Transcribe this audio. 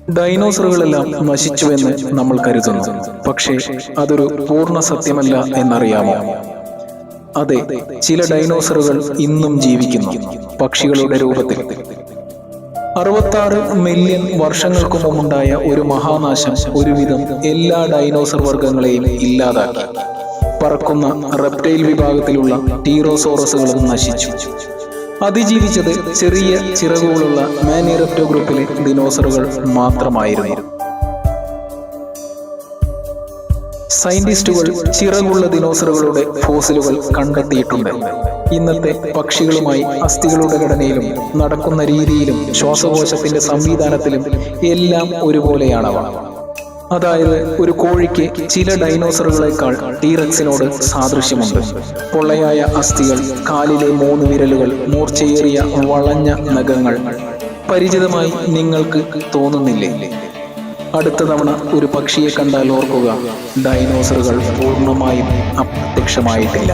ഡൈനോസറുകളെല്ലാം നശിച്ചുവെന്ന് നമ്മൾ കരുതുന്നു. പക്ഷേ അതൊരു പൂർണ്ണ സത്യമല്ല എന്നറിയാമോ? അതെ, ചില ഡൈനോസറുകൾ ഇന്നും ജീവിക്കുന്നു, പക്ഷികളുടെ രൂപത്തിൽ. 66 മില്യൺ വർഷങ്ങൾക്ക് മുമ്പുണ്ടായ ഒരു മഹാനാശം ഒരുവിധം എല്ലാ ഡൈനോസർ വർഗങ്ങളെയും ഇല്ലാതാക്കി. പറക്കുന്ന റെപ്റ്റൈൽ വിഭാഗത്തിലുള്ള ടീറോസോറസുകളും നശിച്ചു. അതിജീവിച്ചത് ചെറിയ ചിറകുകളുള്ള മാനിറെപ്റ്റോ ഗ്രൂപ്പിലെ ദിനോസറുകൾ മാത്രമായിരുന്നു. സയന്റിസ്റ്റുകൾ ചിറകുള്ള ദിനോസറുകളുടെ ഫോസിലുകൾ കണ്ടെത്തിയിട്ടുണ്ട്. ഇന്നത്തെ പക്ഷികളുമായി അസ്ഥികളുടെ ഘടനയിലും നടക്കുന്ന രീതിയിലും ശ്വാസകോശത്തിന്റെ സംവിധാനത്തിലും എല്ലാം ഒരുപോലെയാണവ. അതായത് ഒരു കോഴിക്ക് ചില ഡൈനോസറുകളെക്കാൾ ടീറക്സിനോട് സാദൃശ്യമുണ്ട്. പൊള്ളയായ അസ്ഥികൾ, കാലിലെ 3 വിരലുകൾ, മൂർച്ചയേറിയ വളഞ്ഞ നഖങ്ങൾ. പരിചിതമായി നിങ്ങൾക്ക് തോന്നുന്നില്ലേ? അടുത്ത തവണ ഒരു പക്ഷിയെ കണ്ടാൽ ഓർക്കുക, ഡൈനോസറുകൾ പൂർണ്ണമായും അപ്രത്യക്ഷമായിട്ടില്ല.